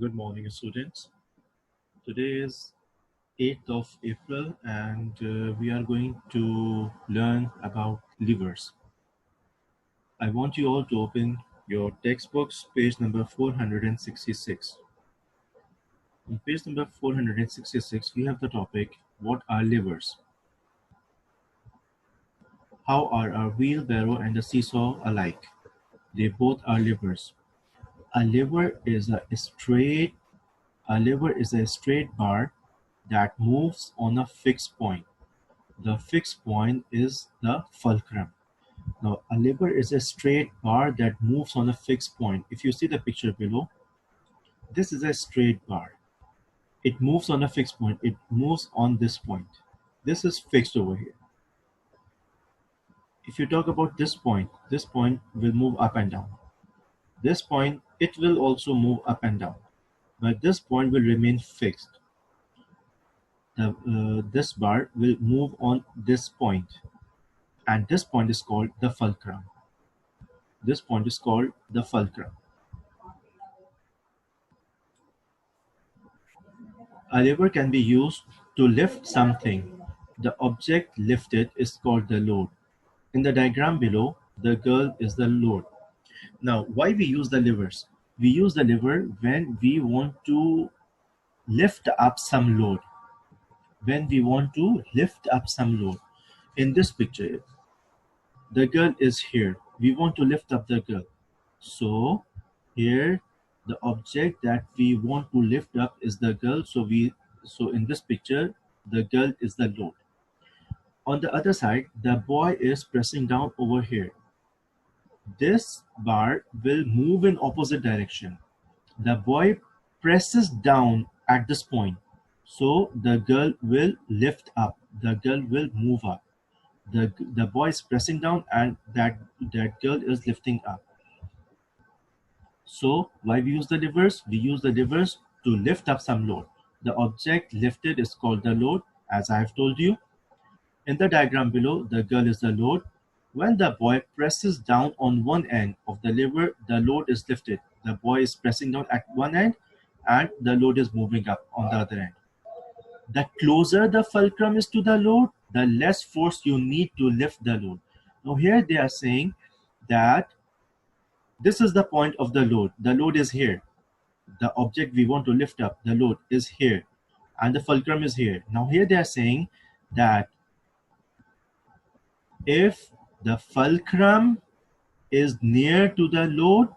Good morning, students. Today is 8th of April and we are going to learn about levers. I want you all to open your textbooks, page number 466. On page number 466, we have the topic, what are levers? How are a wheelbarrow and a seesaw alike? They both are levers. A lever is a straight bar that moves on a fixed point. The fixed point is the fulcrum. Now, a lever is a straight bar that moves on a fixed point. If you see the picture below, this is a straight bar. It moves on a fixed point. It moves on this point. This is fixed over here. If you talk about this point will move up and down. This point, it will also move up and down. But this point will remain fixed. This bar will move on this point. And this point is called the fulcrum. This point is called the fulcrum. A lever can be used to lift something. The object lifted is called the load. In the diagram below, the girl is the load. Now, why we use the levers? We use the lever when we want to lift up some load. When we want to lift up some load. In this picture, the girl is here. We want to lift up the girl. So here the object that we want to lift up is the girl. So in this picture, the girl is the load. On the other side, the boy is pressing down over here. This bar will move in opposite direction. The boy presses down at this point. So the girl will lift up. The girl will move up. The boy is pressing down and that girl is lifting up. So why we use the levers? We use the levers to lift up some load. The object lifted is called the load, as I have told you. In the diagram below, the girl is the load. When the boy presses down on one end of the lever, the load is lifted. The boy is pressing down at one end and the load is moving up on the other end. The closer the fulcrum is to the load, the less force you need to lift the load. Now here they are saying that this is the point of the load. The load is here. The object we want to lift up, the load is here. And the fulcrum is here. Now here they are saying that if the fulcrum is near to the load,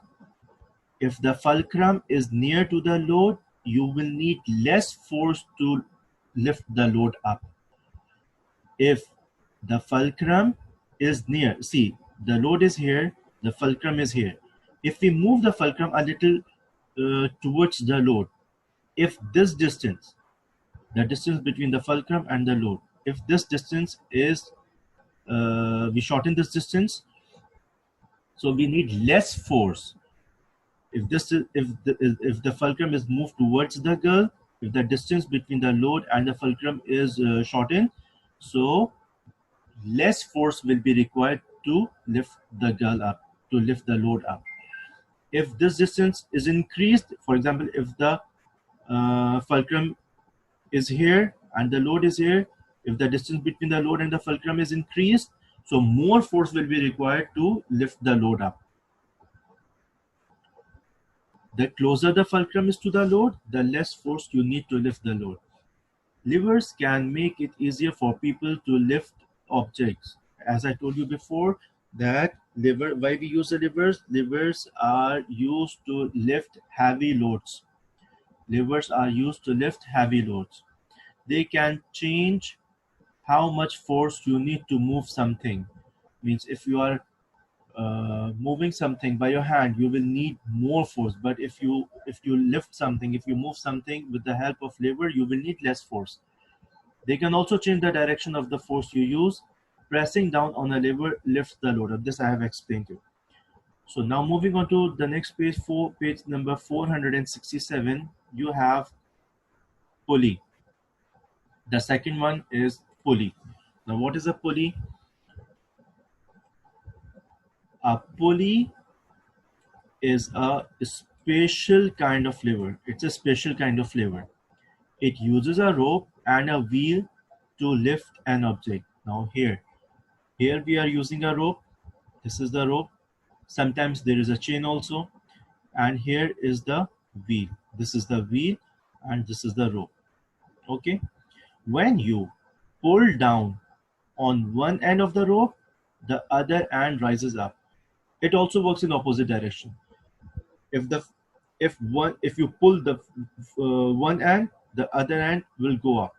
you will need less force to lift the load up. If the fulcrum is near, see, the load is here, the fulcrum is here. If we move the fulcrum a little towards the load, if this distance, the distance between the fulcrum and the load, if this distance is, we shorten this distance, so we need less force. If the fulcrum is moved towards the girl, if the distance between the load and the fulcrum is shortened, so less force will be required to lift the girl up, to lift the load up. If this distance is increased, for example, if the fulcrum is here and the load is here, if the distance between the load and the fulcrum is increased, so more force will be required to lift the load up. The closer the fulcrum is to the load, the less force you need to lift the load. Levers can make it easier for people to lift objects. As I told you before, that why we use the levers? Levers are used to lift heavy loads. Levers are used to lift heavy loads. They can change how much force you need to move something. Means if you are moving something by your hand, you will need more force. But if you lift something, if you move something with the help of lever, you will need less force. They can also change the direction of the force you use. Pressing down on a lever lifts the load. This I have explained to you. So now moving on to the next page, page number 467, you have pulley. The second one is pulley. Now what is a pulley? A pulley is a special kind of lever. It's a special kind of lever. It uses a rope and a wheel to lift an object. Now here we are using a rope. This is the rope. Sometimes there is a chain also. And here is the wheel. This is the wheel and this is the rope. Okay. When you pull down on one end of the rope, the other end rises up. It also works in opposite direction. If the if you pull the one end, the other end will go up.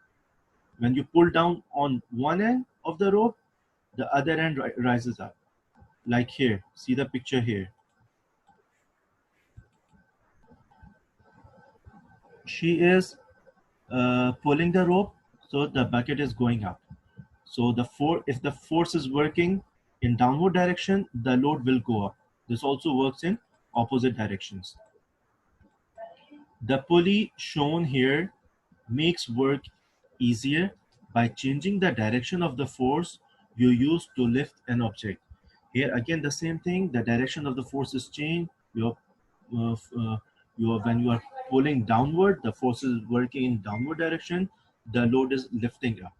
When you pull down on one end of the rope, the other end rises up. Like here, see the picture here. She is pulling the rope, so the bucket is going up. So if the force is working in downward direction, the load will go up. This also works in opposite directions. The pulley shown here makes work easier by changing the direction of the force you use to lift an object. Here again the same thing, the direction of the force is changed. When you are pulling downward, the force is working in downward direction, the load is lifting up.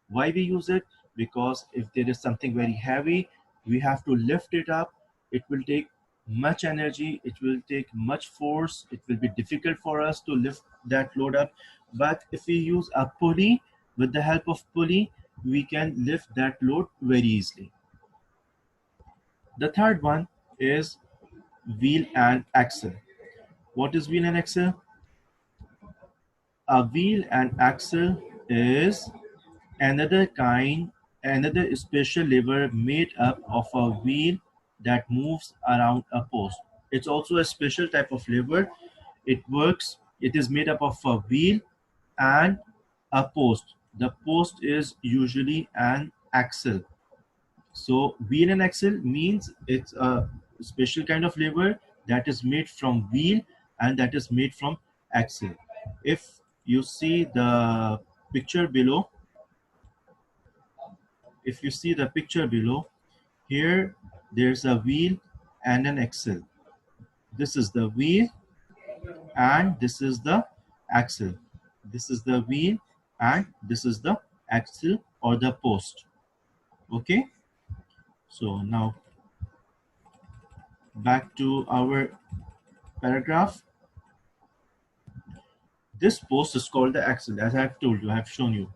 Why we use it? Because if there is something very heavy, we have to lift it up. It will take much energy, it will take much force, it will be difficult for us to lift that load up. But if we use a pulley, with the help of pulley, we can lift that load very easily. The third one is wheel and axle. What is wheel and axle? A wheel and axle is another special lever made up of a wheel that moves around a post. It's also a special type of lever. It is made up of a wheel and a post. The post is usually an axle. So wheel and axle means it's a special kind of lever that is made from wheel and that is made from axle. If you see the picture below, here there's a wheel and an axle. This is the wheel and this is the axle. This is the wheel and this is the axle or the post. Okay, so now back to our paragraph. This post is called the axle. As I have told you, I have shown you.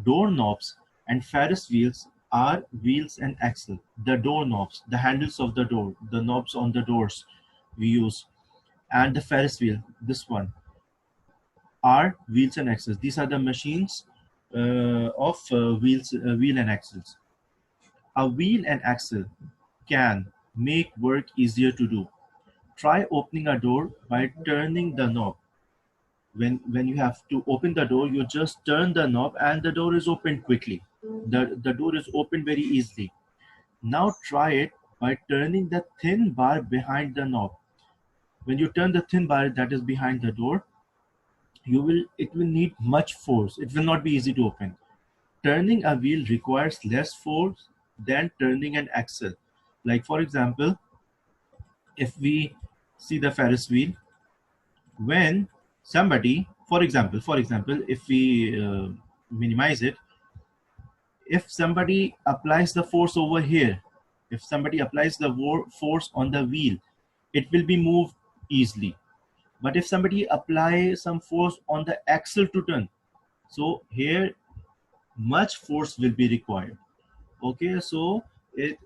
Door knobs and Ferris wheels are wheels and axle. The door knobs, the handles of the door, the knobs on the doors we use, and the Ferris wheel, this one, are wheels and axles. These are the machines of wheel and axles. A wheel and axle can make work easier to do. Try opening a door by turning the knob. When you have to open the door, you just turn the knob and the door is opened quickly. The door is opened very easily. Now try it by turning the thin bar behind the knob. When you turn the thin bar that is behind the door, it will need much force. It will not be easy to open. Turning a wheel requires less force than turning an axle. Like for example, if we see the Ferris wheel, when somebody, for example, if we minimize it, if somebody applies the force over here, if somebody applies the force on the wheel, it will be moved easily. But if somebody applies some force on the axle to turn, so here much force will be required. Okay, so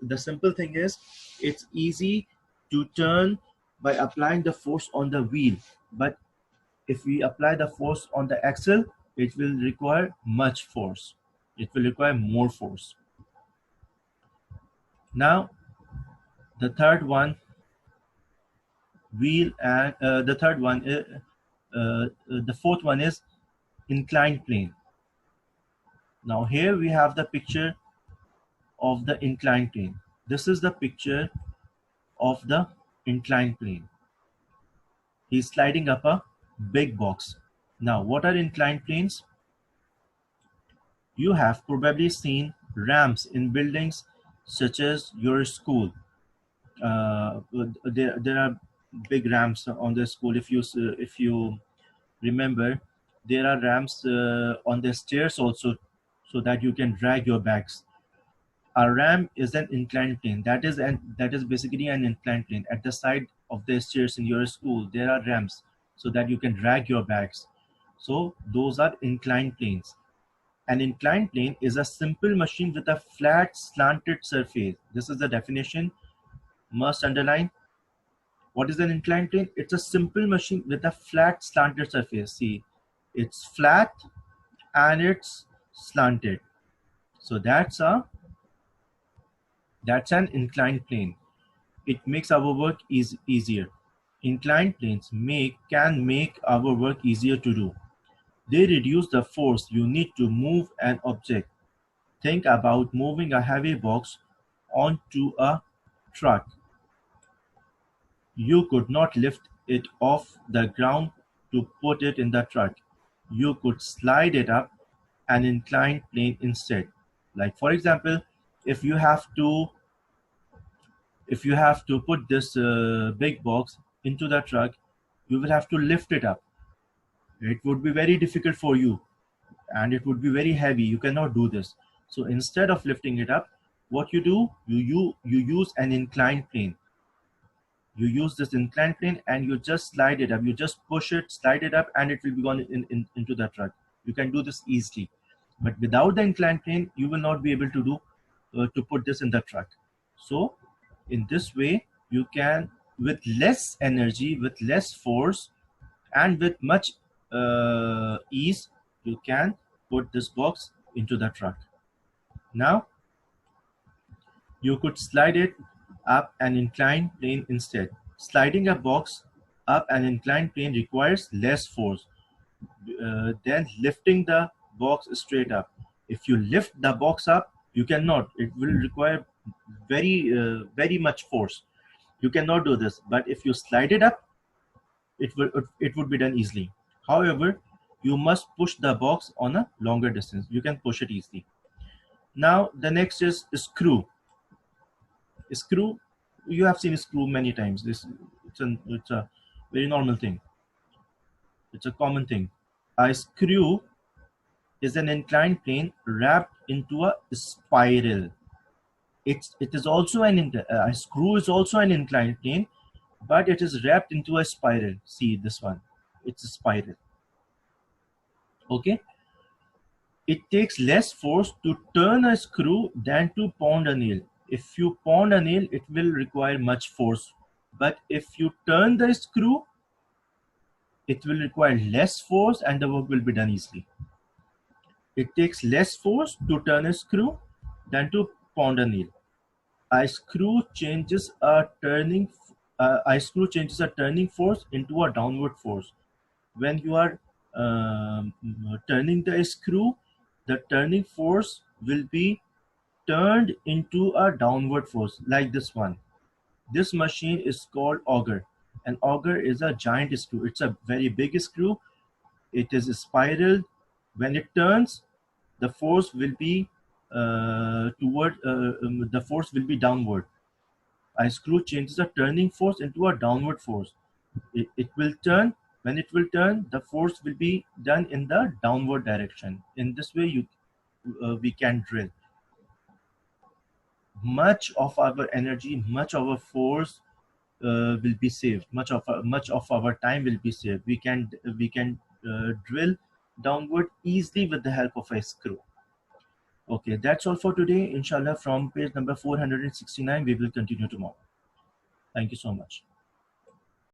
the simple thing is, it's easy to turn by applying the force on the wheel, but if we apply the force on the axle, it will require much force. It will require more force. Now, the third one, the fourth one is inclined plane. Now here we have the picture of the inclined plane. This is the picture of the inclined plane. He's sliding up a big box. Now, what are inclined planes? You have probably seen ramps in buildings such as your school. There are big ramps on the school. If you remember, there are ramps on the stairs also, so that you can drag your bags. A ramp is an inclined plane. That is basically an inclined plane. At the side of the stairs in your school, there are ramps so that you can drag your bags. So those are inclined planes. An inclined plane is a simple machine with a flat, slanted surface. This is the definition. Must underline. What is an inclined plane? It's a simple machine with a flat, slanted surface. See, it's flat and it's slanted. So that's an inclined plane. It makes our work easier. Inclined planes can make our work easier to do. They reduce the force you need to move an object. Think about moving a heavy box onto a truck. You could not lift it off the ground to put it in the truck. You could slide it up an inclined plane instead. Like for example, if you have to put this big box into the truck, you will have to lift it up. It would be very difficult for you, and it would be very heavy. You cannot do this. So instead of lifting it up, what you do, you use an inclined plane. You use this inclined plane and you just slide it up. You just push it, slide it up, and it will be gone into the truck. You can do this easily. But without the inclined plane, you will not be able to do to put this in the truck. So in this way, you can, with less energy, with less force, and with much ease, you can put this box into the truck. Now, you could slide it up an inclined plane instead. Sliding a box up an inclined plane requires less force than lifting the box straight up. If you lift the box up, you cannot. It will require very much force. You cannot do this. But if you slide it up, it would be done easily. However, you must push the box on a longer distance. You can push it easily. Now the next is screw. Screw, you have seen screw many times. It's a very normal thing. It's a common thing. A screw is an inclined plane wrapped into a spiral. It is also a screw is also an inclined plane, but it is wrapped into a spiral. See this one, it's a spiral. Okay. It takes less force to turn a screw than to pound a nail. If you pound a nail, it will require much force. But if you turn the screw, it will require less force and the work will be done easily. It takes less force to turn a screw than to pound a nail. A screw changes a turning force into a downward force. When you are turning the screw, the turning force will be turned into a downward force, like this one. This machine is called auger. An auger is a giant screw. It's a very big screw. It is spiral. When it turns, the force will be downward. A screw changes a turning force into a downward force. It will turn. When it will turn, the force will be done in the downward direction. In this way, we can drill. Much of our energy, much of our force will be saved. Much of our time will be saved. We can drill downward easily with the help of a screw. Okay, that's all for today. Inshallah, from page number 469, we will continue tomorrow. Thank you so much.